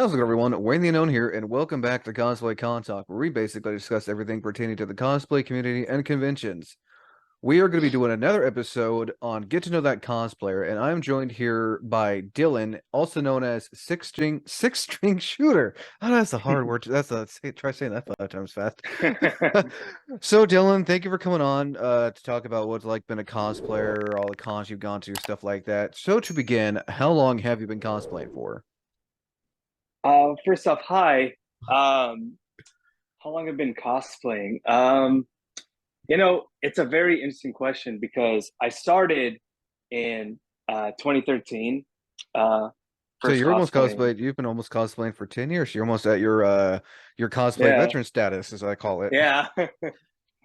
How's it going, everyone? Wayne the Unknown here, and welcome back to Cosplay Con Talk, where we basically discuss everything pertaining to the cosplay community and conventions. We are going to be doing another episode on Get to Know That Cosplayer, and I'm joined here by Dillon, also known as Six String Shooter. Oh, that's a hard word. Try saying that 5 times fast. So, Dillon, thank you for coming on to talk about what's like been a cosplayer, all the cons you've gone to, stuff like that. So, to begin, how long have you been cosplaying for? First off, hi. How long have I been cosplaying? It's a very interesting question because I started in 2013, uh, So first you're almost cosplaying. cosplayed. You've been almost cosplaying for 10 years. You're almost at your cosplay Yeah, veteran status, as I call it. yeah.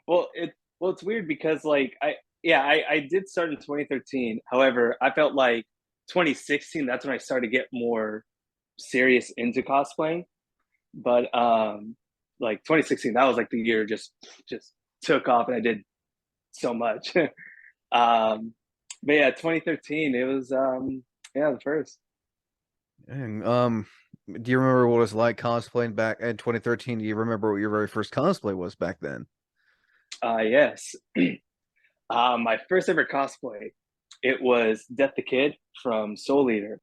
It's weird because I did start in 2013. However, I felt like 2016, that's when I started to get more serious into cosplaying. But like 2016, that was like the year just took off, and I did so much. But yeah, 2013, it was the first. And do you remember what it was like cosplaying back in 2013? Do you remember what your very first cosplay was back then? Yes. My first ever cosplay, it was Death the Kid from Soul Eater,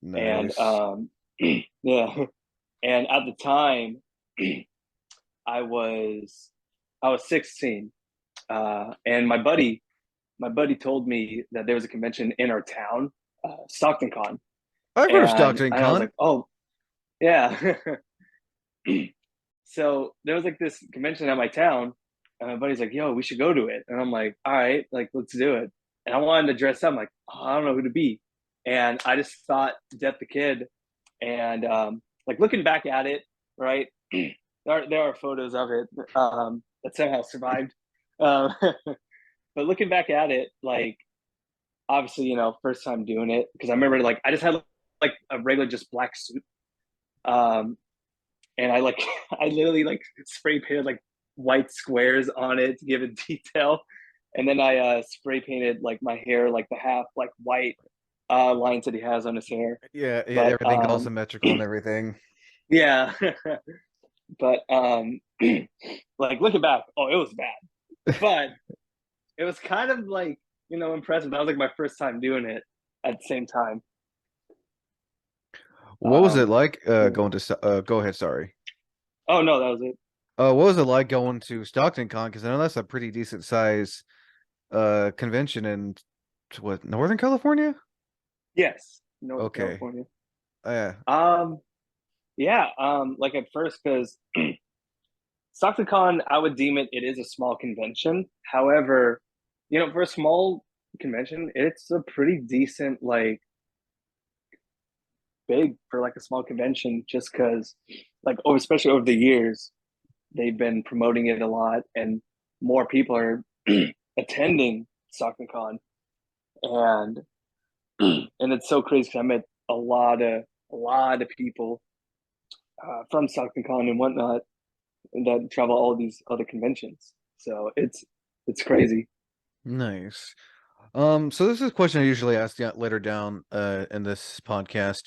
and Nice. yeah, and at the time, I was I was 16, and my buddy told me that there was a convention in our town, Stockton Con, I've heard of and Stockton and I was Con. like, oh yeah. So there was like this convention at my town, and my buddy's like, "Yo, we should go to it," and I'm like, "All right, like let's do it." And I wanted to dress up. I'm like, oh, I don't know who to be, and I just thought Death the Kid, and like looking back at it, right? There are photos of it that somehow survived. Um, but looking back at it, like obviously, first time doing it because I remember like I just had like a regular just black suit, um, and I like I literally like spray painted like white squares on it to give it detail, and then I spray painted like my hair like the half like white lines that he has on his hair. Yeah, yeah, But everything all symmetrical and everything. yeah, but like looking back, oh, it was bad, but it was kind of like impressive. That was like my first time doing it at the same time. What was it Um, like yeah. going to go ahead, sorry. Oh no, that was it. What was it like going to Stockton Con? Because I know that's a pretty decent size convention in what, Northern California? Yes, Northern Okay. California. Yeah. Um, yeah. Like at first, because StocktonCon, I would deem it is a small convention. However, for a small convention, it's a pretty decent like big for like a small convention. Just because, like, especially over the years, they've been promoting it a lot, and more people are attending StocktonCon, and and it's so crazy because I met a lot of people from StocktonCon and whatnot that travel all these other conventions. So it's crazy. Nice. So this is a question I usually ask later down in this podcast.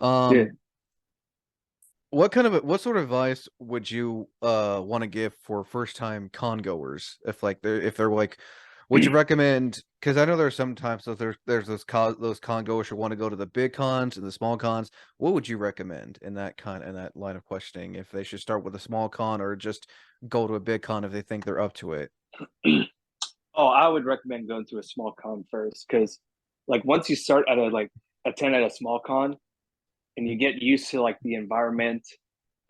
Yeah. Um, what sort of advice would you want to give for first time con goers if they're like, would you recommend, because I know there are sometimes there's those con goers who want to go to the big cons and the small cons. What would you recommend in that line of questioning, if they should start with a small con or just go to a big con if they think they're up to it? Oh, I would recommend going to a small con first because, like, once you start at a like attend at a small con and you get used to like the environment,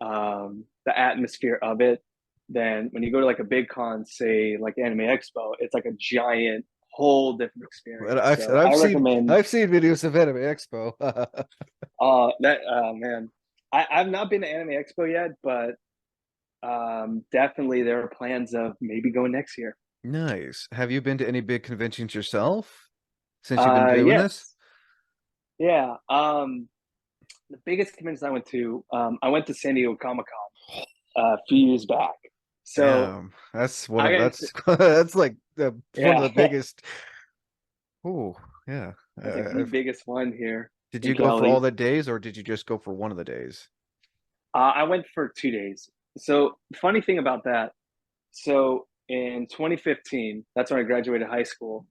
the atmosphere of it, then when you go to like a big con, say like Anime Expo, it's like a giant, whole different And experience. I've So I've I seen recommend I've seen videos of Anime Expo. that. Man, I've not been to Anime Expo yet, but definitely there are plans of maybe going next year. Nice. Have you been to any big conventions yourself since you've been doing this? Yes, yeah. The biggest convention I went to San Diego Comic Con a few years back. So Damn, that's one I of got to, that's like one of yeah, the biggest. Oh, yeah. that's like the biggest one here Did in you go for all Cali. the days, or did you just go for one of the days? I went for 2 days. So funny thing about that. So in 2015, that's when I graduated high school,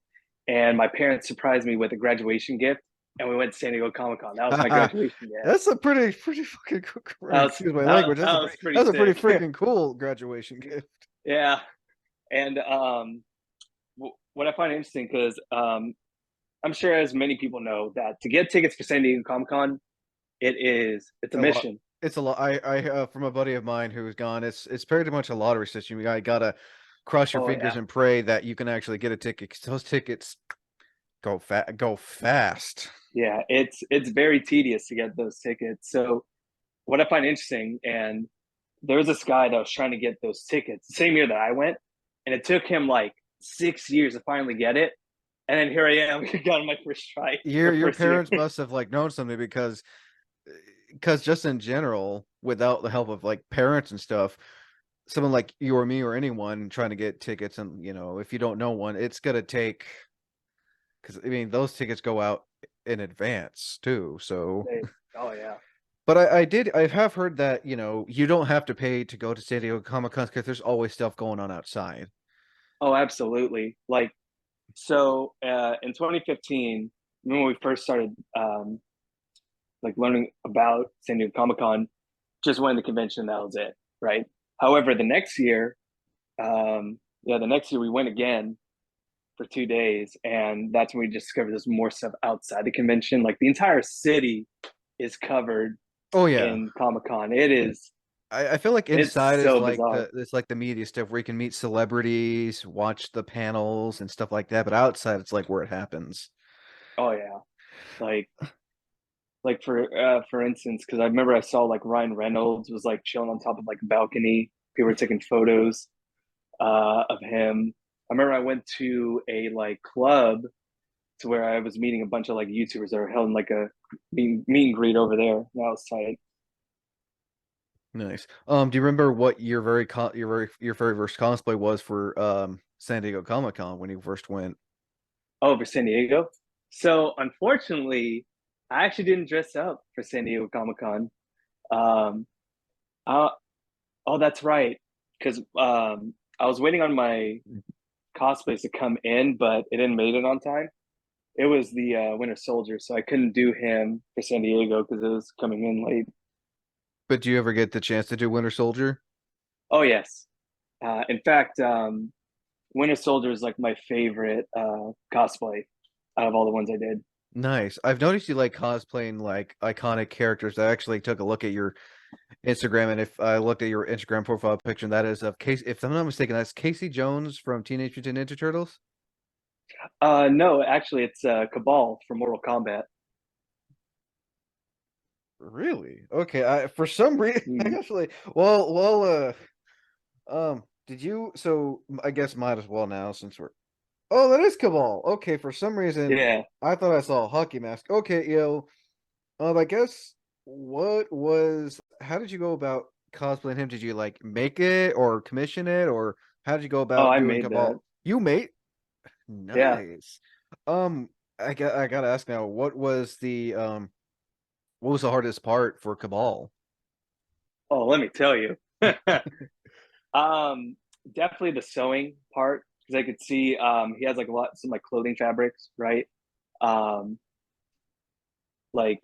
and my parents surprised me with a graduation gift, and we went to San Diego Comic Con. That was my graduation gift. That's a pretty fucking cool, That was excuse my language. that was pretty That's a pretty sick. freaking cool graduation gift. Yeah, and what I find interesting because I'm sure as many people know that to get tickets for San Diego Comic Con, it's a A lot. mission. It's a lot. From a buddy of mine who's gone. It's pretty much a lottery system. You gotta cross your Oh fingers yeah, and pray that you can actually get a ticket. 'Cause those tickets go fast. yeah. It's very tedious to get those tickets. So what I find interesting, and there was this guy that was trying to get those tickets the same year that I went, and it took him like 6 years to finally get it. And then here I am, got on my first try or Your first year. parents must have like known something because just in general, without the help of like parents and stuff, someone like you or me or anyone trying to get tickets, and if you don't know one, it's gonna take because I mean those tickets go out in advance too. So, Oh yeah. but I have heard that you don't have to pay to go to San Diego Comic Con because there's always stuff going on outside. Oh, absolutely. Like so, in 2015, when we first started like learning about San Diego Comic Con, just went to the convention. That was it, right? However, the next year we went again for 2 days, and that's when we discovered there's more stuff outside the convention. Like the entire city is covered Oh yeah, in Comic Con. I feel like It's inside is so like bizarre. it's like the media stuff where you can meet celebrities, watch the panels and stuff like that. But outside, it's like where it happens. Oh yeah, like for instance, because I remember I saw like Ryan Reynolds was like chilling on top of like a balcony. People were taking photos of him. I remember I went to a like club to where I was meeting a bunch of like YouTubers that were held in like a meet and greet over there. That was tight. Nice. Do you remember what your very first cosplay was for San Diego Comic Con when you first went? Oh, for San Diego. So unfortunately, I actually didn't dress up for San Diego Comic Con. Um, uh, oh, that's right. Because I was waiting on my cosplays to come in, but it didn't make it on time. It was the Winter Soldier, so I couldn't do him for San Diego because it was coming in late. But do you ever get the chance to do Winter Soldier? Oh yes. In fact, Winter Soldier is like my favorite cosplay out of all the ones I did. Nice. I've noticed you like cosplaying like iconic characters. I actually took a look at your Instagram, and if I looked at your Instagram profile picture, and that is of Casey. If I'm not mistaken, that's Casey Jones from Teenage Mutant Ninja Turtles. No, actually, it's Kabal from Mortal Kombat. Really? Okay. I for some reason Mm. actually. Did you? So I guess might as well now since we're. Oh, that is Cabal. Okay, for some reason Yeah. I thought I saw a hockey mask. Okay, I guess what was? How did you go about cosplaying him? Did you like make it or commission it, or how did you go Oh, about I doing made that. Cabal? You made Yeah. nice. Um, I gotta ask now. What was the hardest part for Cabal? Oh, let me tell you. um, Definitely the sewing part because I could see he has like a lot some like clothing fabrics, right? Um, like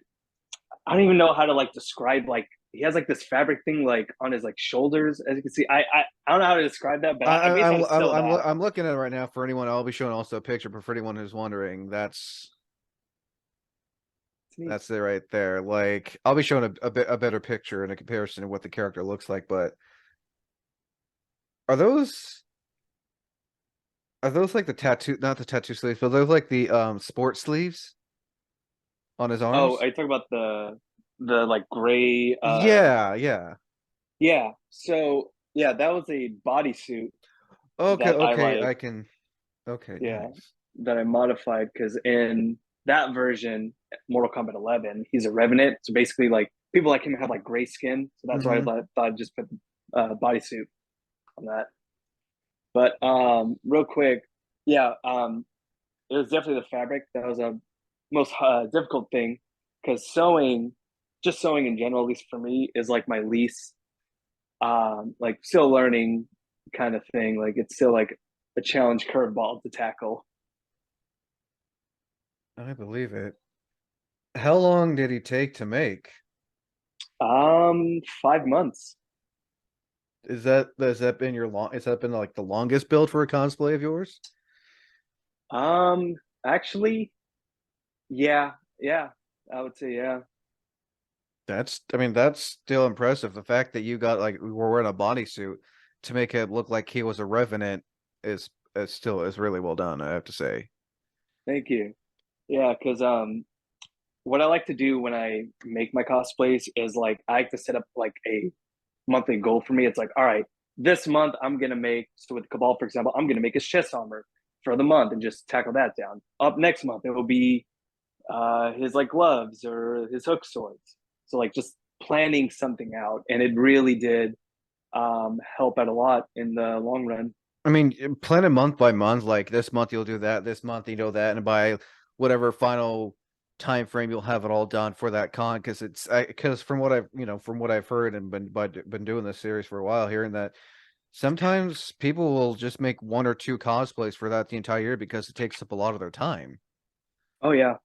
I don't even know how to like describe like he has like this fabric thing like on his like shoulders as you can see. I don't know how to describe that, but I basically had to sew that. I'm looking at it right now for anyone. I'll be showing also a picture, but for anyone who's wondering, It's neat. that's it right there. Like I'll be showing a better picture and a comparison of what the character looks like. But are those are those like the tattoo? Not the tattoo sleeves, but those like the sports sleeves on his Oh, are arms? you talking about the like gray Yeah, yeah. yeah. So yeah, that was a bodysuit Okay, that I okay. like I can. Okay, yeah, nice. that I modified because in that version, Mortal Kombat 11, he's a revenant. So basically, like people like him have like gray skin, so that's why I Mm-hmm. thought I'd just put bodysuit on that. But real quick, yeah, it was definitely the fabric that was a most difficult thing because sewing. just sewing in general, at least for me, is like my least like still learning kind of thing. Like it's still like a challenge curveball to tackle. I believe it. How long did he take to make? 5 months. Has that been your long? Has that been like the longest build for a cosplay of yours? Um, Actually, yeah, yeah, I would say yeah. I mean, that's still impressive. The fact that you got like we were wearing a bodysuit to make it look like he was a revenant is still is really well done, I have to say. Thank you. Yeah, because what I like to do when I make my cosplays is like I like to set up like a monthly goal for me. It's like, all right, this month I'm gonna make so with Cabal, for example, I'm gonna make his chest armor for the month and just tackle that down. Up next month it will be his like gloves or his hook swords. So like just planning something out, and it really did help out a lot in the long run. I mean, plan it month by month, like this month you'll do that, this month you know that, and by whatever final time frame you'll have it all done for that con. Because because from what I've from what I've heard and been doing this series for a while, hearing that sometimes people will just make one or two cosplays for that the entire year because it takes up a lot of their time. Oh yeah,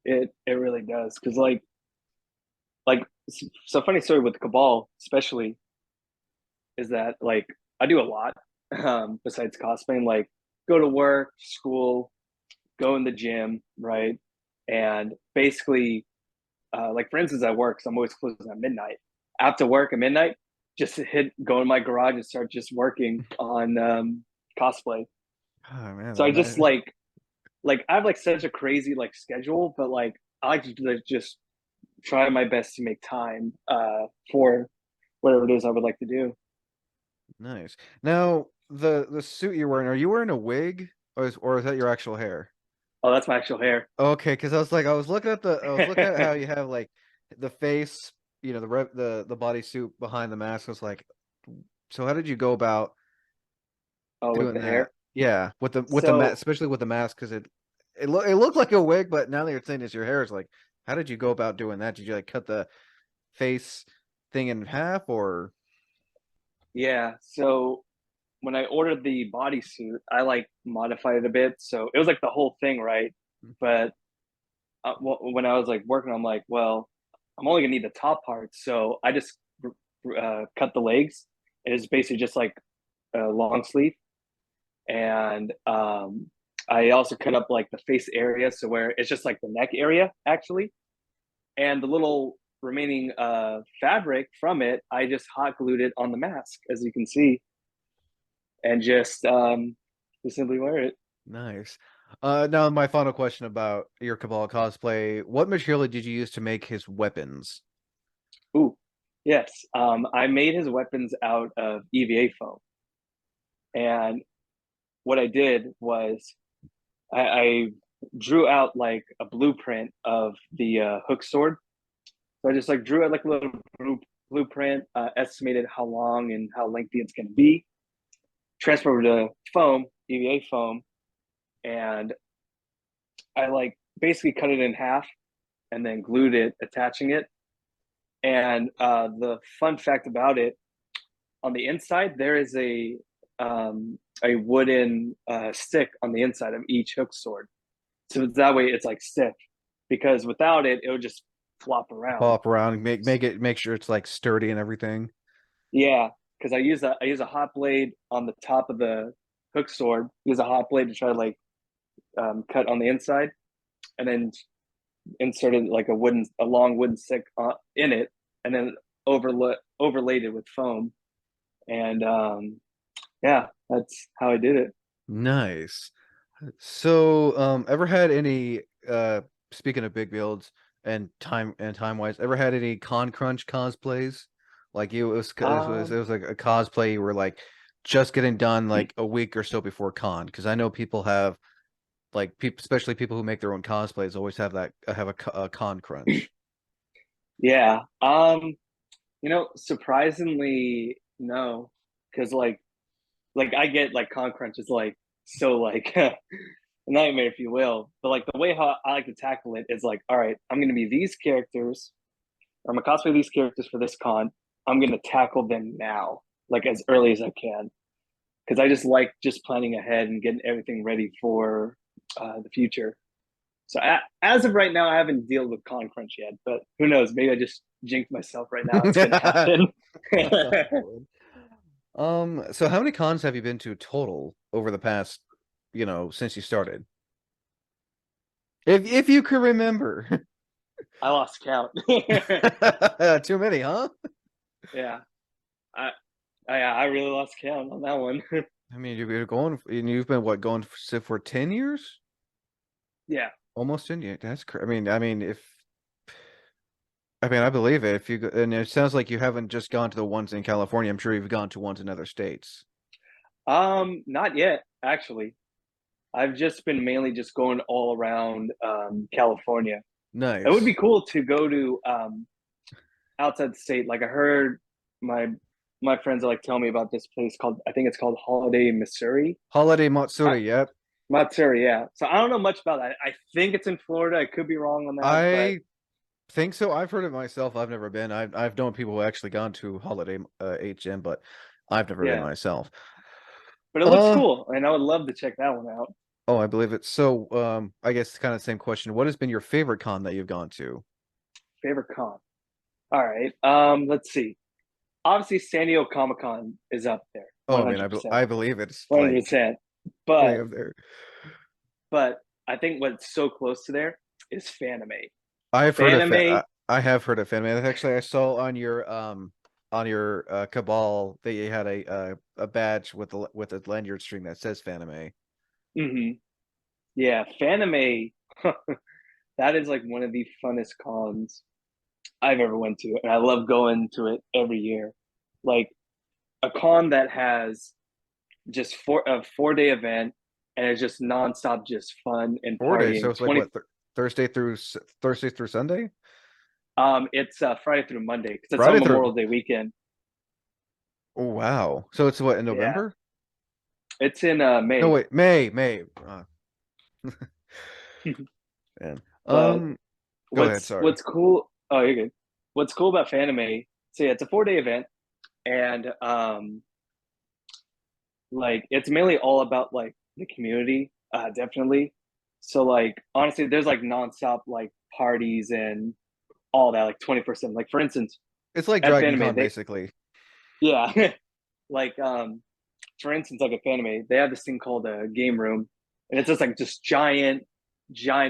it really does. Because like so funny story with Cabal especially is that like I do a lot besides cosplaying, like go to work, school, go in the gym, right? And basically, like for instance, at work, so I'm always closing at midnight. After work at midnight, just go in my garage and start just working on cosplay. Oh man, So I just that, like I have like such a crazy like schedule, but like I like to just try my best to make time for whatever it is I would like to do. nice. Now, the suit you're wearing, are you wearing a wig or is that your actual hair? Oh, that's my actual hair. Okay, because I was looking at I was looking at how you have like the face, the bodysuit behind the mask. I was like, so how did you go about Oh, with doing the that? hair. Yeah, with the mask, So especially with the mask, because it looked like a wig, but now that you're saying it's your hair, it's like, how did you go about doing that? Did you like cut the face thing in half or? yeah, so when I ordered the bodysuit, I like modified it a bit. So it was like the whole thing, right? But when I was like working, I'm like, well, I'm only gonna need the top part, so I just cut the legs. And it's basically just like a long sleeve, and I also cut up like the face area, so where it's just like the neck area actually, and the little remaining fabric from it, I just hot glued it on the mask, as you can see, and just simply wear it. Nice. Now my final question about your Cabal cosplay. What material did you use to make his weapons? Ooh, yes. I made his weapons out of EVA foam, and what I did was I drew out like a blueprint of the hook sword. So I just like drew out like a little blueprint, estimated how long and how lengthy it's going to be, transferred to foam, EVA foam, and I like basically cut it in half and then glued it, attaching it. And the fun fact about it, on the inside, there is a wooden stick on the inside of each hook sword. So that way it's like stiff, because without it, it would just flop around. Pop around, make sure it's like sturdy and everything. Yeah, because I use a hot blade on the top of the hook sword. Use a hot blade to try to like cut on the inside, and then inserted like a long wooden stick in it, and then overlaid it with foam. And yeah, that's how I did it. Nice. So, ever had any speaking of big builds and time wise, ever had any con crunch cosplays? Like it Um, was like a cosplay you were like just getting done like a week or so before con because I know people have like people especially people who make their own cosplays always have a con crunch. yeah. Surprisingly, no, because like I get like con crunch is like so like a nightmare, if you will. But like the way how I like to tackle it is like, all right, I'm gonna be these characters. I'm gonna cosplay these characters for this con. I'm gonna tackle them now, like as early as I can, because I just like just planning ahead and getting everything ready for the future. So as of right now, I haven't dealt with con crunch yet, but who knows? Maybe I just jinxed myself right now. It's gonna happen. Knock on wood. So how many cons have you been to total over the past, since you started? If you can remember. I lost count. Too many, huh? Yeah, I, I really lost count on that one. I mean, and you've been what going for 10 years? Yeah. Almost 10 years. That's crazy. I believe it. If you go, and it sounds like you haven't just gone to the ones in California. I'm sure you've gone to ones in other states. Not yet, actually. I've just been mainly just going all around California. It would be Nice. cool to go to outside the state. Like I heard my my friends are like telling me about this place called I think it's called Holiday, Missouri. Holiday Uh, Matsuri, yep. Matsuri, yeah. So I don't know much about that. I think it's in Florida. I could be wrong on that, but I think so. I've heard it myself. I've never been. I've known people who actually gone to Holiday HM, but I've never been yeah. myself. But it looks Uh cool, and I would love to check that one out. oh, I believe it. So, I guess kind of the same question. What has been your favorite con that you've gone to? Favorite con. All right. Let's see. Obviously, San Diego Comic Con is up there, Oh, one I mean, hundred percent, I believe it's one hundred like percent. way But up there. I think what's so close to there is Fanime. I've heard of it. Fanime. I have heard of Fan. Actually, I saw on your Cabal they had a badge with a lanyard string that says Fanime. Hmm. Yeah, Fanime. That is like one of the funnest cons I've ever went to, and I love going to it every year. Like a con that has just a 4 day event, and it's just nonstop, just fun and 4 days, so partying. it's like what Thursday through Sunday? It's Friday through Monday because it's on Friday through. Memorial Day weekend. Oh, wow. So it's what in Yeah, November? it's in No, May. wait, May. Man. But Go ahead. Sorry. what's cool? Oh, you're good. What's cool about Fanime? So yeah, it's a 4 day event, and like it's mainly all about like the community, definitely. So like honestly, there's like nonstop like parties and all that, like 24/7. Like for instance, It's like at Dragon Fanime, Con, they basically. yeah, like for instance, like at Fanime, they have this thing called a game room, and it's just like just giant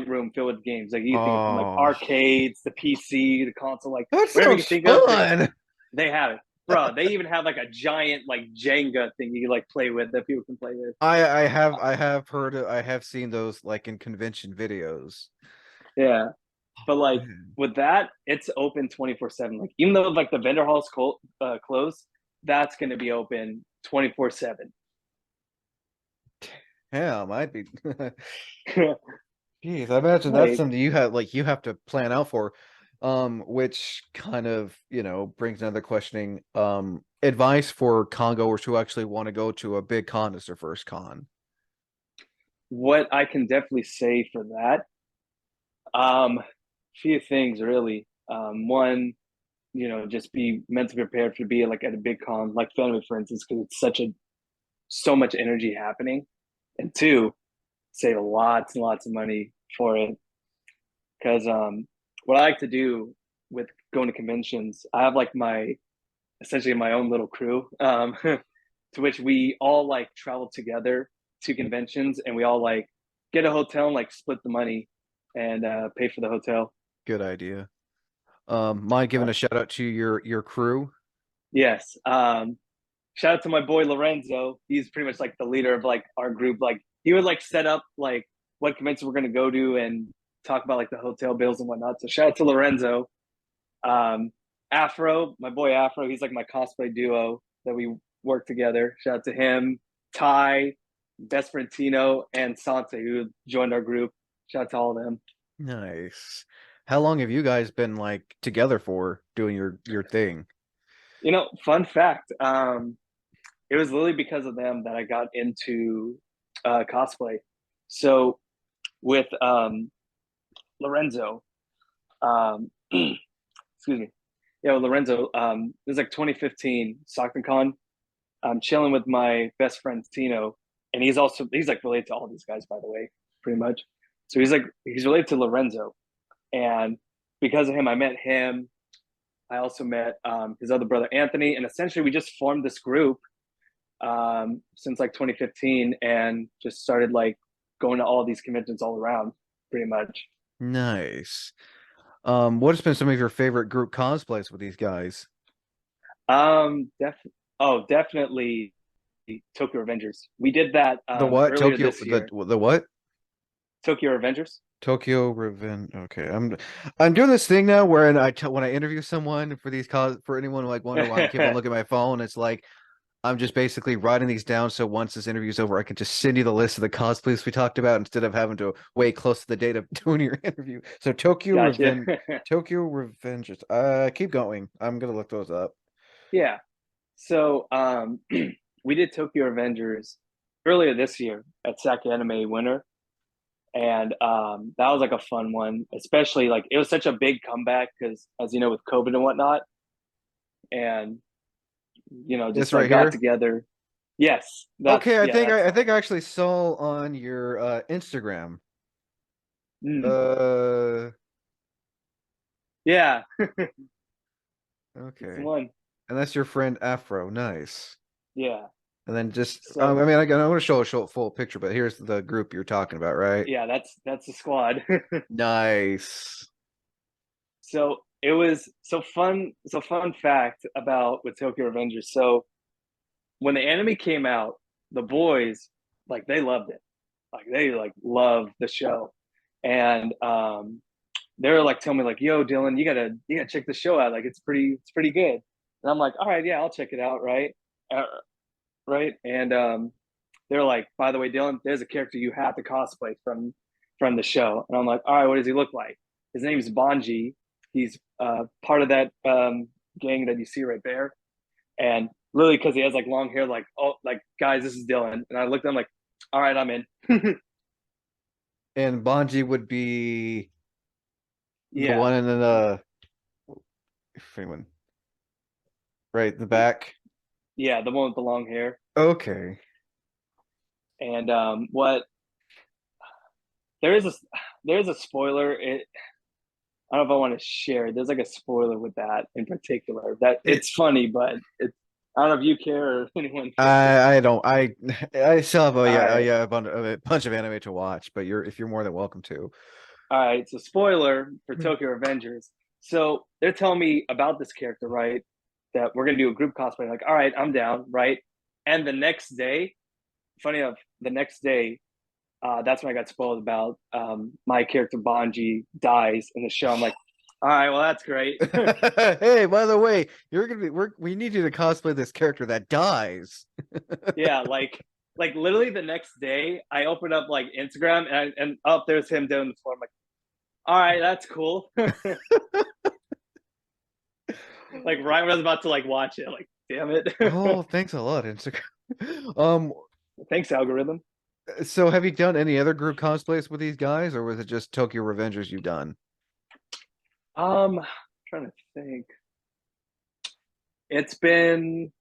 room filled with games. Like you think from like Oh, arcades, the PC, the console, like that whatever you sounds think of, fun. they have it. Bro, they even have like a giant like Jenga thing you like play with that people can play with. I have heard I have seen those like in convention videos. Yeah, but like Man. with that, it's open 24/7. Like even though like the vendor hall's closed, that's gonna be open 24/7. Yeah, might be. Jeez, I imagine that's Like something you have to plan out for. Which kind of, brings another questioning. Advice for congoers who actually want to go to a big con as their first con. what I can definitely say for that, few things really. One, just be mentally prepared to be like at a big con, like Fenway, for instance, because it's so much energy happening. And two, save lots and lots of money for it. Because what I like to do with going to conventions, I have like my essentially my own little crew, to which we all like travel together to conventions, and we all like get a hotel and like split the money and pay for the hotel. Good idea. Mind giving Uh, a shout out to your crew? yes. Shout out to my boy Lorenzo. He's pretty much like the leader of like our group. Like he would like set up like what convention we're gonna go to and talk about like the hotel bills and whatnot. So shout out to Lorenzo. Um, Afro, my boy Afro, he's like my cosplay duo that we work together. Shout out to him. Ty, best friend Tino, and Sanse, who joined our group. Shout out to all of them. Nice. How long have you guys been like together for doing your thing? Fun fact. It was literally because of them that I got into cosplay. So with Lorenzo, excuse me. Yeah, with Lorenzo. This is like 2015 StocktonCon. I'm chilling with my best friend Tino, and he's like related to all these guys, by the way, pretty much. So he's related to Lorenzo, and because of him, I met him. I also met his other brother Anthony, and essentially we just formed this group since like 2015, and just started like going to all these conventions all around, pretty much. Nice. What has been some of your favorite group cosplays with these guys? Def oh, definitely Tokyo Avengers. We did that The what? earlier Tokyo this year. the what? Tokyo Avengers. Tokyo Revenge. Okay, I'm doing this thing now where when I interview someone for for anyone who like wonder why I keep on looking at my phone, it's like I'm just basically writing these down so once this interview's over, I can just send you the list of the cosplays we talked about instead of having to wait close to the date of doing your interview. So Gotcha. Tokyo Revengers. Keep going. I'm gonna look those up. Yeah. So we did Tokyo Avengers earlier this year at SAC Anime Winter, and that was like a fun one. Especially like it was such a big comeback because, as you know, with COVID and whatnot, and This just right like got here. together. Yes, Okay, that's I think I actually saw on your Instagram. mm, Uh, yeah, it's the okay. one. And that's your friend Afro. Nice. Yeah. And then just, So I mean, I want to show a full picture, but here's the group you're talking about, right? yeah, that's the squad. Nice. So it was so fun. So fun fact about with Tokyo Revengers. So when the anime came out, the boys like they loved it. Like they like love the show, and they were like telling me like, "Yo, Dylan, you gotta check the show out. Like it's pretty good." And I'm like, "All right, yeah, I'll check it out." Right, right. And they're like, "By the way, Dylan, there's a character you have to cosplay from the show." And I'm like, "All right, what does he look like?" His name is Bonji. He's part of that gang that you see right there. And literally, because he has like long hair, like, oh, like guys, this is Dylan. And I looked at him like, all right, I'm in. And Bonji would be the Yeah, one in the, if anyone, right, the back. yeah, the one with the long hair. Okay. And what there is a there's a spoiler. I don't know if I want to share. There's like a spoiler with that in particular. That It, it's funny, but it's I don't know if you care or anyone cares. I don't, I still have All right, yeah, a bunch of anime to watch, but if you're more than welcome to. all right. So spoiler for Tokyo Avengers. So they're telling me about this character, right? That we're gonna do a group cosplay. Like, all right, I'm down, right? And the next day, funny enough, the next day, that's when I got spoiled about my character Bonji dies in the show. I'm like, all right, well that's great. Hey, by the way, we need you to cosplay this character that dies. Yeah, like literally the next day, I opened up like Instagram and up there's him doing the floor. I'm like, all right, that's cool. Like right when I was about to like watch it, like damn it. Oh, thanks a lot, Instagram. Um, Thanks, algorithm. so have you done any other group cosplays with these guys, or was it just Tokyo Revengers you've done? Trying to think. It's been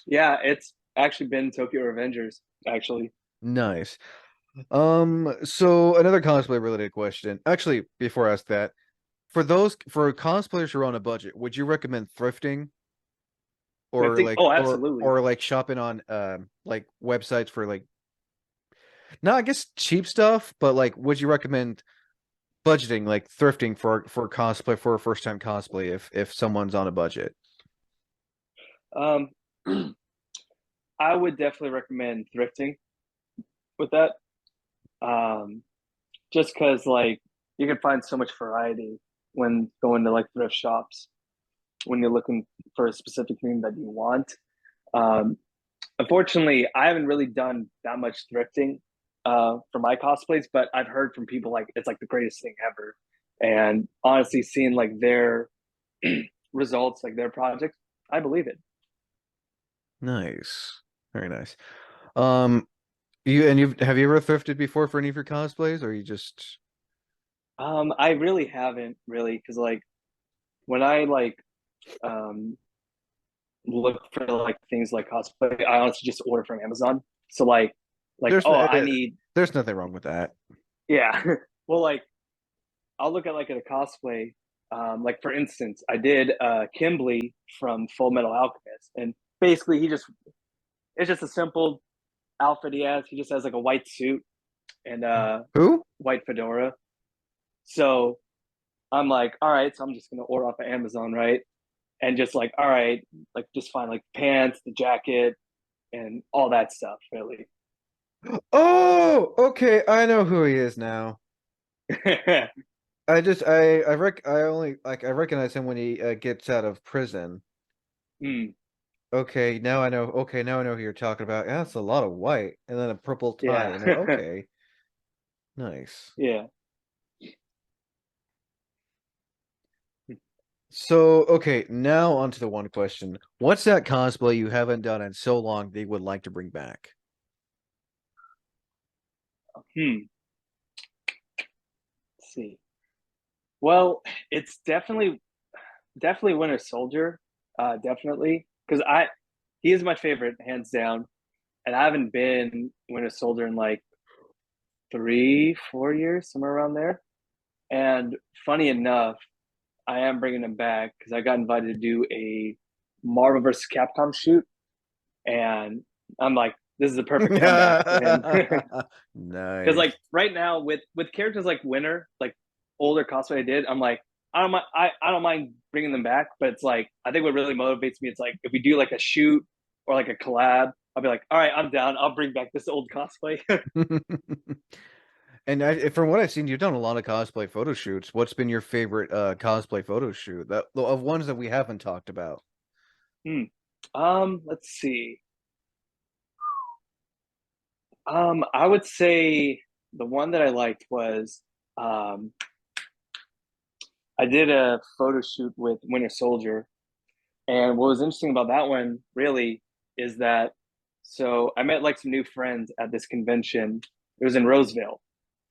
yeah, it's actually been Tokyo Revengers, actually. Nice. So another cosplay related question. Actually, before I ask that, for cosplayers who are on a budget, would you recommend thrifting Thrifting? Oh, absolutely. or like shopping on like websites for like not I guess cheap stuff, but like would you recommend budgeting like thrifting for cosplay for a first time cosplay if someone's on a budget? Um I would definitely recommend thrifting with that. Um just because like you can find so much variety when going to like thrift shops when you're looking for a specific thing that you want. Um, Unfortunately, I haven't really done that much thrifting for my cosplays, but I've heard from people like it's like the greatest thing ever. And honestly, seeing like their results, like their projects, I believe it. Nice. Very nice. Um you've have you ever thrifted before for any of your cosplays or you just I really haven't really because like when I like um, look for like things like cosplay. I honestly just order from Amazon. So like There's oh, no, I need there's nothing wrong with that. yeah. Well, like I'll look at like at a cosplay. Like for instance, I did Kimberly from Full Metal Alchemist, and basically it's just a simple outfit he has. He just has like a white suit and Who? white fedora. So I'm like, all right, so I'm just gonna order off of Amazon, right? And just like, all right, like just find like pants, the jacket, and all that stuff, really. Oh, okay. I know who he is now. I only like I recognize him when he gets out of prison. Mm, Okay, now I know. Okay, now I know who you're talking about. Yeah, that's a lot of white and then a purple tie yeah, in it. Okay, nice. yeah. So, okay, now onto the one question. What's that cosplay you haven't done in so long that you would like to bring back? Hmm. Let's see. Well, it's definitely Winter Soldier, definitely because I he is my favorite hands down, and I haven't been Winter Soldier in like 3 4 years, somewhere around there. And funny enough, I am bringing him back because I got invited to do a Marvel vs. Capcom shoot, and I'm like, this is a perfect comeback for him. Because Nice. like right now with characters like Winter, like older cosplay I did, I'm like, I don't mind bringing them back, but it's like I think what really motivates me, it's like if we do like a shoot or like a collab, I'll be like, all right, I'm down. I'll bring back this old cosplay. And from what I've seen, you've done a lot of cosplay photo shoots. What's been your favorite cosplay photo shoot that of ones that we haven't talked about? Hmm. Let's see. I would say the one that I liked was um, I did a photo shoot with Winter Soldier, and what was interesting about that one really is that so I met like some new friends at this convention. It was in Roseville.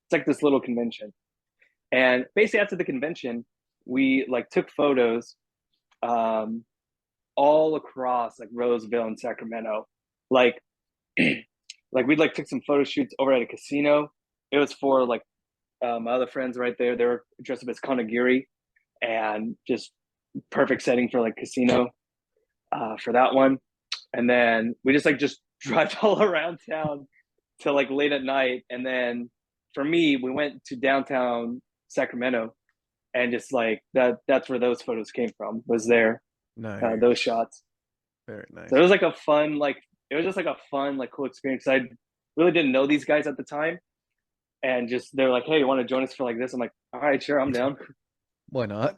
It's like this little convention, and basically after the convention, we like took photos um, all across like Roseville and Sacramento, like like we'd like took some photo shoots over at a casino. It was for like my other friends right there. They were dressed up as Konagiri and just perfect setting for like casino for that one. And then we just drive all around town till like late at night. And then for me, we went to downtown Sacramento and just like that's where those photos came from, was there, those Nice. shots. Very So it nice. was like a fun, like it was just like a fun, like cool experience. I really didn't know these guys at the time. And just they're like, hey, you want to join us for like this? I'm like, all right, sure, I'm down. Why not?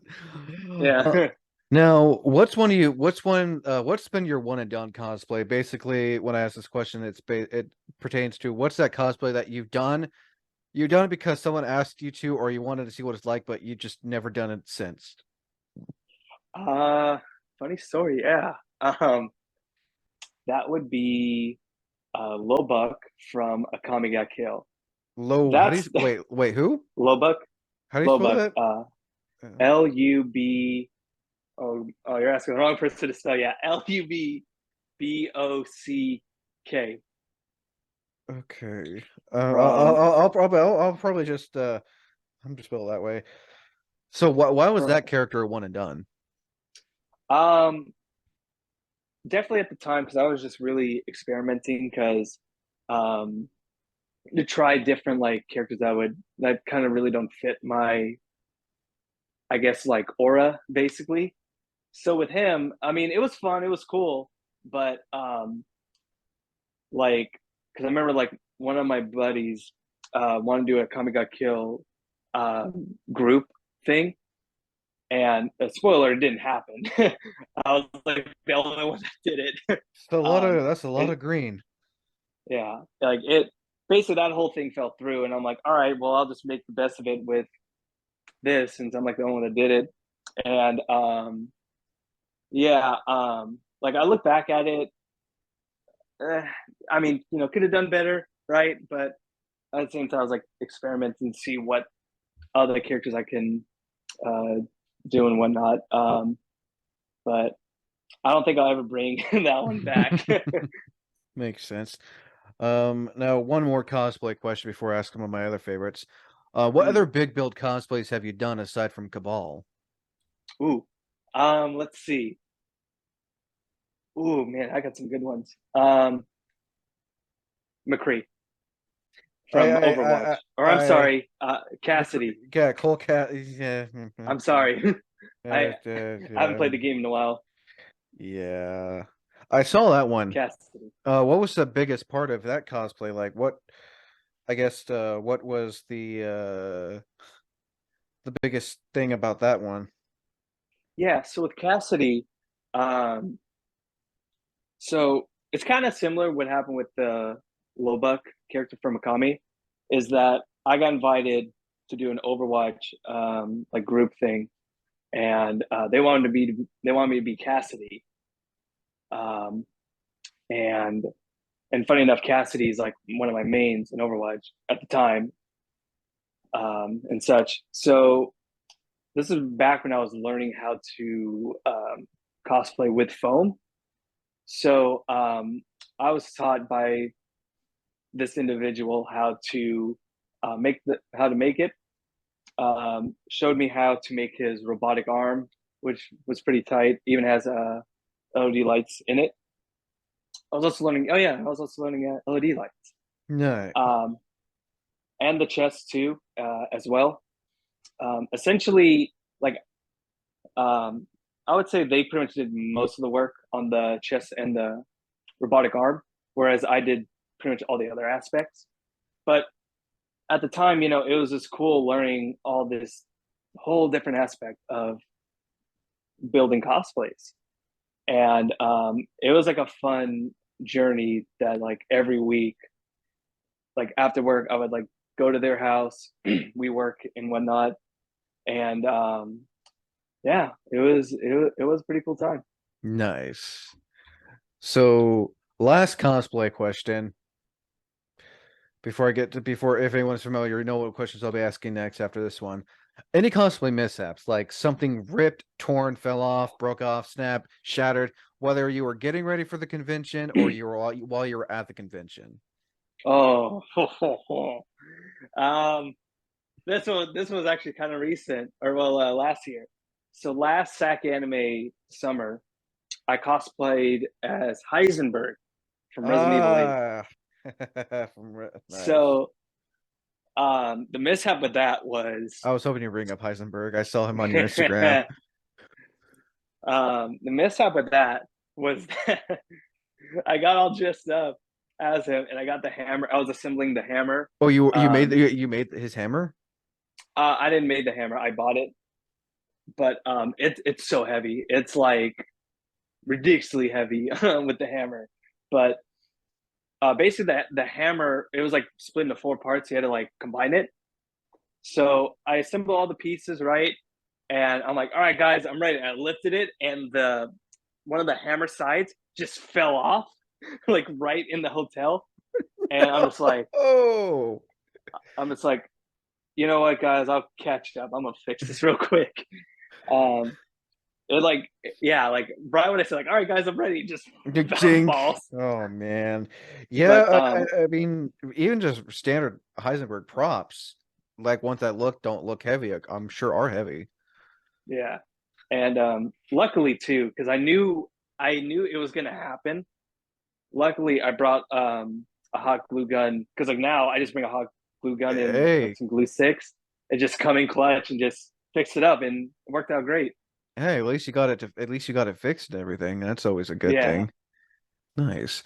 Uh, Yeah. now, what's been your one and done cosplay? Basically, when I ask this question, it pertains to what's that cosplay that you've done? You've done it because someone asked you to, or you wanted to see what it's like, but you just never done it since. uh Funny story, yeah. That would be Lobuk from Akami Got Kill. Low, how do you That's wait, who? Lobuk. How do you spell Lobuk. that? Lub. Oh, you're asking the wrong person to spell. Yeah, Lubbock. Okay. From I'll probably just I'm just spell it that way. So why was from that character a one and done? um definitely at the time because I was just really experimenting because um to try different like characters that kind of really don't fit my, I guess, like aura basically. So with him, I mean, it was fun, it was cool, but like because I remember like one of my buddies wanted to do a Kami Got Kill group thing, and a spoiler, it didn't happen. I was like the only one that did it. It's a lot um, of that's a lot and of green. yeah, like it basically that whole thing fell through, and I'm like, all right, well, I'll just make the best of it with this since I'm like the only one that did it. And yeah, like I look back at it, eh, I mean, could have done better, right? But at the same time, I was like experimenting to see what other characters I can uh, do and whatnot. but I don't think I'll ever bring that one back. Makes sense. Now one more cosplay question before I ask one of my other favorites. What Mm. other big build cosplays have you done aside from Cabal? Ooh, let's see. Ooh, man, I got some good ones. McCree from Overwatch, or I'm I sorry, Cassidy. yeah, Cole Cat, yeah, I'm sorry. I haven't yeah, played the game in a while. yeah. I saw that one. Cassidy. What was the biggest part of that cosplay? Like, what? I guess, what was the biggest thing about that one? Yeah, so with Cassidy, um, so it's kind of similar what happened with the Lobuk character from Akami, is that I got invited to do an Overwatch like group thing, and they wanted me to be Cassidy, um, and funny enough, Cassidy is like one of my mains in Overwatch at the time, and such. So this is back when I was learning how to cosplay with foam. So I was taught by this individual how to how to make it. Showed me how to make his robotic arm, which was pretty tight. Even has LED lights in it. I was also learning. Oh yeah, I was also learning LED lights. No. Um, and the chest too, as well. Essentially, like um, I would say they pretty much did most of the work on the chest and the robotic arm, whereas I did pretty much all the other aspects. But at the time, it was just cool learning all this whole different aspect of building cosplays. And it was like a fun journey that like every week, like after work, I would like go to their house, we work and whatnot. And yeah, it was a pretty cool time. Nice. So, last cosplay question. Before if anyone's familiar, you know what questions I'll be asking next after this one. Any cosplay mishaps, like something ripped, torn, fell off, broke off, snapped, shattered, whether you were getting ready for the convention or you were while you were at the convention. Oh, um, this was actually kind of recent, or well, last year. So last SAC Anime summer, I cosplayed as Heisenberg from Resident Evil 8. Ah, nice. So the mishap with that was I was hoping you'd bring up Heisenberg. I saw him on your Instagram. the mishap with that was that I got all dressed up as him, and I got the hammer. I was assembling the hammer. Oh, you made Um, you made his hammer? I didn't make the hammer; I bought it, but it's so heavy. It's like ridiculously heavy with the hammer. But basically, the hammer it was like split into four parts. You had to like combine it. So I assembled all the pieces right, and I'm like, all right, guys, I'm ready. And I lifted it, and the one of the hammer sides just fell off, like right in the hotel. And Oh, I'm just like, you know what, guys, I'll catch up. I'm gonna fix this real quick. Um, it like, yeah, like right when I said like, all right, guys, I'm ready, just jink. falls. Oh man. But Yeah, I mean, even just standard Heisenberg props, like ones that don't look heavy, I'm sure are heavy. yeah, and luckily too, because I knew it was gonna happen. Luckily, I brought a hot glue gun because like now I just bring a hot glue gun and like Hey, some glue sticks and just come in clutch and just fix it up, and it worked out great. hey, at least you got it fixed and everything. That's always a good Yeah. thing. Nice.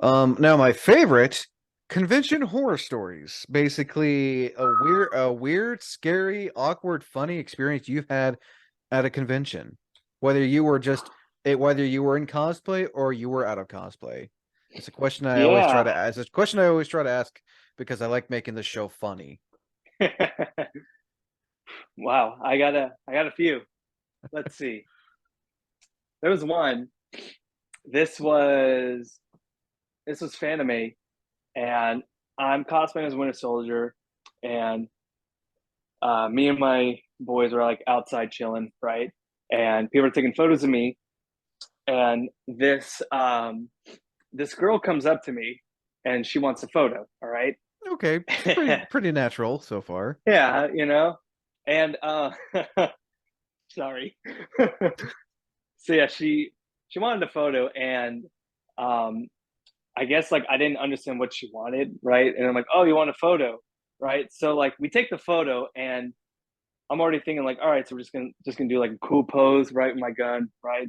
Now my favorite convention horror stories. Basically a weird, scary, awkward, funny experience you've had at a convention. Whether you were just whether you were in cosplay or you were out of cosplay. It's a question I always try Yeah. to ask. It's a question I always try to ask because I like making the show funny. Wow. I got a few. Let's see. There was one. This was this was Fanime, and I'm cosplaying as Winter Soldier, and me and my boys were like outside chilling, right? And people are taking photos of me, and this girl comes up to me, and she wants a photo. All right. Okay, it's pretty natural so far. Yeah, and sorry. So yeah, she wanted a photo, and um I guess like I didn't understand what she wanted, right? And I'm like, oh, you want a photo, right? So like we take the photo, and I'm already thinking like, all right, so we're just gonna do like a cool pose, right, with my gun, right?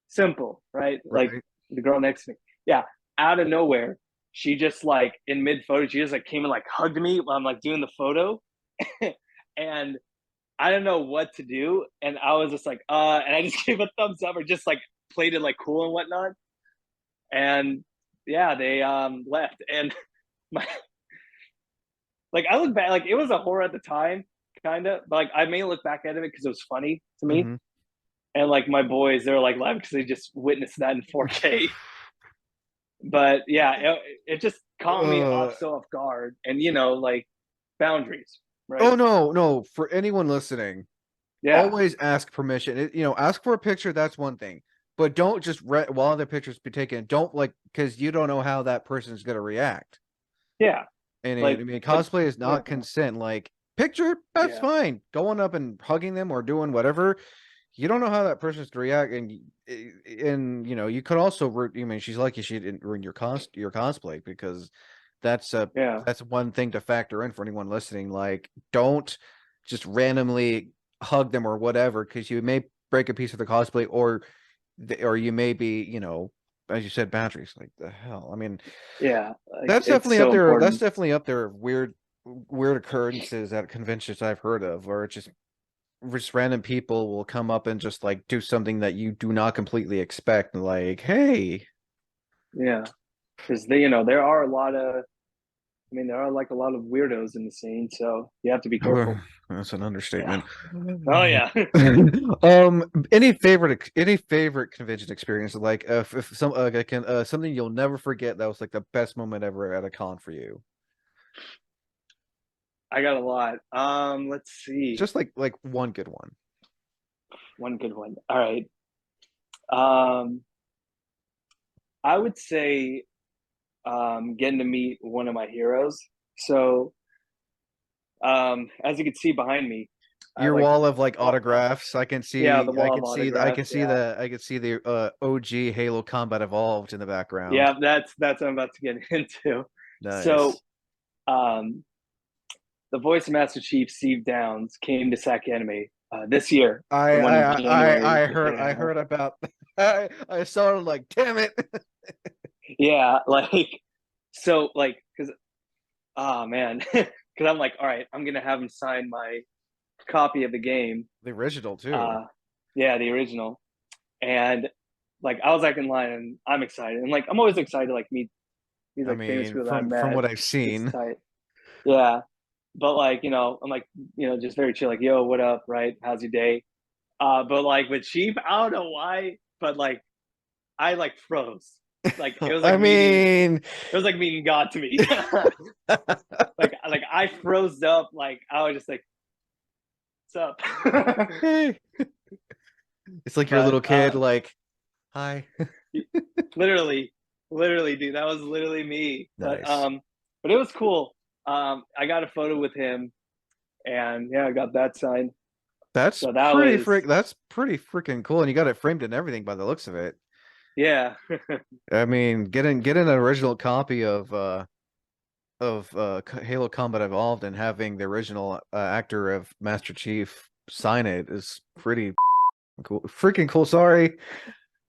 Simple, right? Like Right. the girl next to me. Yeah, out of nowhere, she just like in mid photo, she just like came and like hugged me while I'm like doing the photo, and I didn't know what to do, and I was just like, and I just gave a thumbs up or just like played it like cool and whatnot, and yeah, they left, and my like I look back, like it was a horror at the time, kind of, but like I may look back at it because it was funny to me, Hmm. and like my boys, they're like laughing because they just witnessed that in 4K. But yeah, it just caught me Uh, off so off guard, and like boundaries, oh right? no, no. For anyone listening, Yeah, always ask permission. Ask for a picture. That's one thing, but don't just while the picture's be taken. Don't like because you don't know how that person's gonna react. yeah, And I like, mean, but cosplay is yeah, not consent. Like picture, that's yeah, fine. Going up and hugging them or doing whatever. You don't know how that person's to react, and you could also root. I mean, she's lucky she didn't ruin your cosplay because that's a yeah, that's one thing to factor in for anyone listening. Like, don't just randomly hug them or whatever because you may break a piece of the cosplay, or you may be, as you said, boundaries. Like the hell. I mean, yeah. Like that's it's definitely up so there. That's important. definitely up there. Of weird occurrences at conventions I've heard of, where it's just random people will come up and just like do something that you do not completely expect. Like, hey, Yeah, because there are a lot of, I mean, there are like a lot of weirdos in the scene, so you have to be careful. that's an Yeah. understatement. Oh yeah. Any favorite convention experience? Like, if some something you'll never forget that was like the best moment ever at a con for you. I got a lot. Let's see. Just like one good one. One good one. All right. Um, I would say getting to meet one of my heroes. So, as you can see behind me, I Your like, wall of like well, autographs. I can yeah, the see I wall of can see I can autographs. see Yeah, the OG Halo Combat Evolved in the background. yeah, that's what I'm about to get into. So, Nice. um, the voice of Master Chief, Steve Downs, came to SAC Anime this year, I the one in I January. I Yeah, heard about I saw it like damn it. yeah, like so, like because oh man, because I'm like, all right, I'm gonna have him sign my copy of the game. The original too. Uh, yeah, the original, and like I was like in line, and I'm excited, and like I'm always excited to like meet these I like famous mean, people that I from met. what I've It's seen. tight, yeah. But like I'm like just very chill, like yo, what up, right? How's your day? But like with Chief, I don't know why, but like I like froze. Like it was I like meeting, mean, it was like meeting God to me. like I froze up, like I was just like, what's up? hey, it's like your But little kid, like, hi. literally, literally, dude, that was literally me. But Nice. but it was cool. I got a photo with him, and yeah, I got that signed. So that was That's pretty freaking cool. And you got it framed and everything by the looks of it. yeah, I mean, getting an original copy of Halo Combat Evolved and having the original actor of Master Chief sign it is pretty cool. Freaking cool. Sorry.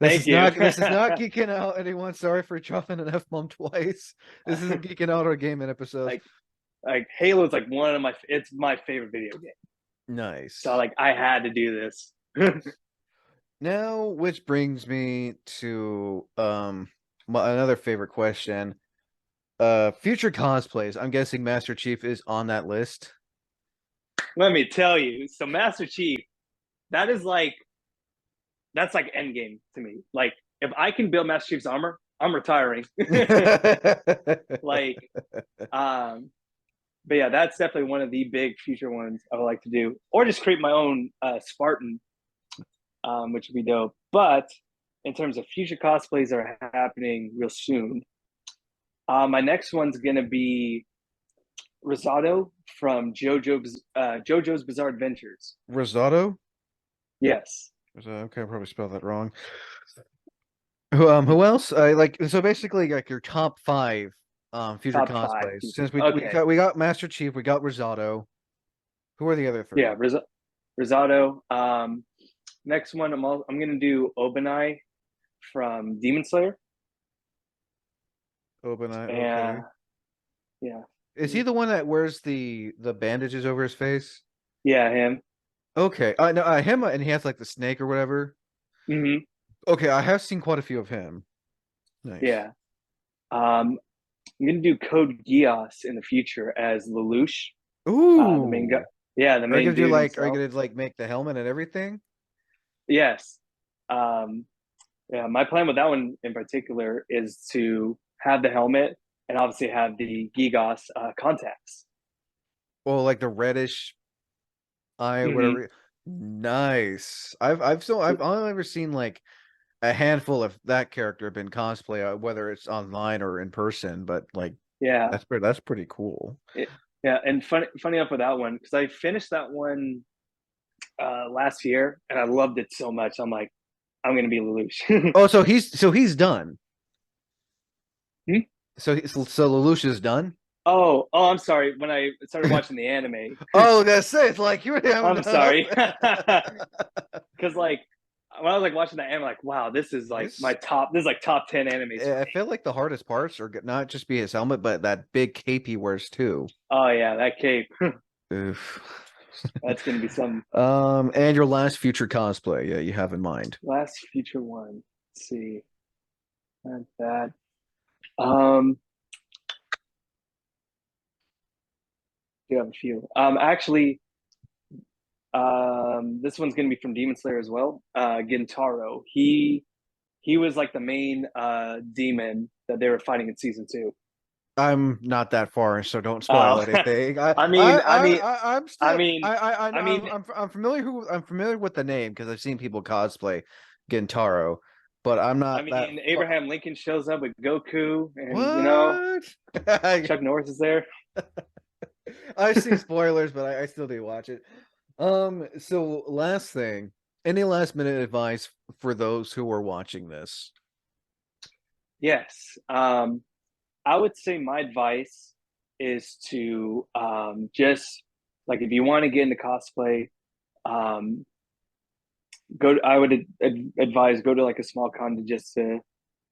thank you. This is not geeking out anyone. Sorry for dropping an F bomb twice. This isn't geeking out our gaming episodes. like like Halo is like one of my, it's my favorite video game. So Nice. like I had to do this. Now, which brings me to another favorite question. Future cosplays. I'm guessing Master Chief is on that list. Let me tell you. So Master Chief, that is like, that's like end game to me. Like if I can build Master Chief's armor, I'm retiring. Like um but yeah, that's definitely one of the big future ones I would like to do. Or just create my own Spartan, which would be dope. But in terms of future cosplays that are happening real soon. My next one's gonna be Risotto from JoJo's Bizarre Adventures. Risotto. Yes. Okay, I probably spelled that wrong. Who else? I like so basically like your top five future Top five cosplays. future. Since we Okay. we got Master Chief, we got Risotto. Who are the other Yeah, three? Risotto. Next one, I'm gonna do Obanai from Demon Slayer, Obanai, and okay. yeah, Is he the one that wears the bandages over his face? yeah, him. Okay, no, him, and he has like the snake or whatever. Hmm. Okay, I have seen quite a few of him. Nice. Yeah. I'm gonna do Code Geass in the future as Lelouch, the main guy. Ooh, Yeah, the are you main gonna do dude like? Are you himself. gonna like make the helmet and everything? Yes. Um, yeah, my plan with that one in particular is to have the helmet and obviously have the Gigas contacts. Well, like the reddish eye, Hmm. whatever. Nice. So, I've only ever seen like a handful of that character been cosplay, whether it's online or in person. But like yeah, that's pretty cool. it, yeah, and funny enough with that one because I finished that one last year and I loved it so much. I'm like, I'm gonna be Lelouch. Oh, so he's done. Hmm? So Lelouch is done. Oh, I'm sorry. When I started watching the anime, Oh, that's it. It's like you I'm haven't done sorry. Because like when I was like watching the anime, like wow, this is like my this. top. This is like top 10 animes for I me. feel like the hardest parts are not just be his helmet, but that big cape he wears too. Oh yeah, that cape. Oof. That's gonna be some And your last future cosplay, yeah, you have in mind. last future one. Let's see, not that. Um, do have a few. Actually, this one's gonna be from Demon Slayer as well. Gintaro. He was like the main demon that they were fighting in season two. I'm not that far, so don't spoil Oh, anything. I mean, I mean, I'm I still mean, I mean, I'm familiar with the name because I've seen people cosplay Gintaro, but I'm not that far. Abraham Lincoln shows up with Goku, and What? Chuck Norris is there. I've seen spoilers, but I still do watch it. So last thing, any last minute advice for those who are watching this? Yes. I would say my advice is to just like if you want to get into cosplay, um, I would advise go to like a small con to just to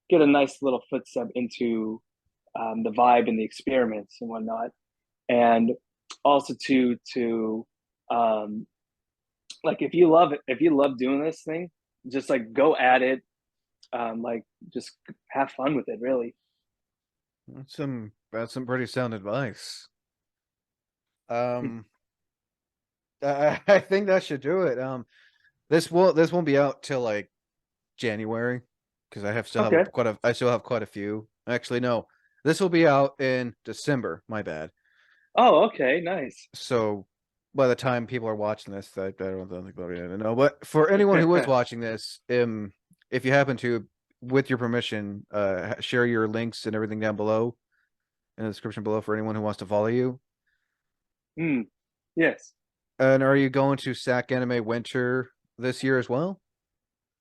get a nice little footstep into the vibe and the experiments and whatnot, and also to um, like if you love doing this thing, just like go at it, like just have fun with it, really. That's some pretty sound advice. Um, I think that should do it. This won't be out till like January because Okay. I still have quite a few. Actually, no, this will be out in December. My bad. Oh, okay, nice. So by the time people are watching this, I don't think they'll even know. But for anyone who is watching this, if you happen to, with your permission, share your links and everything down below in the description below for anyone who wants to follow you. Hmm. Yes. And are you going to SAC Anime Winter this year as well?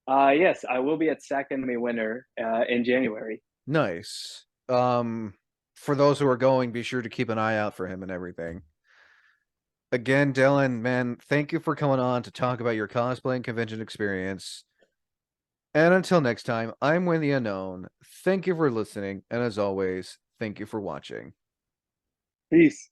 Yes, I will be at SAC Anime Winter in January. Nice. For those who are going, be sure to keep an eye out for him and everything. Again, Dillon, man, thank you for coming on to talk about your cosplaying convention experience. And until next time, I'm Win the Unknown. Thank you for listening, and as always, thank you for watching. Peace.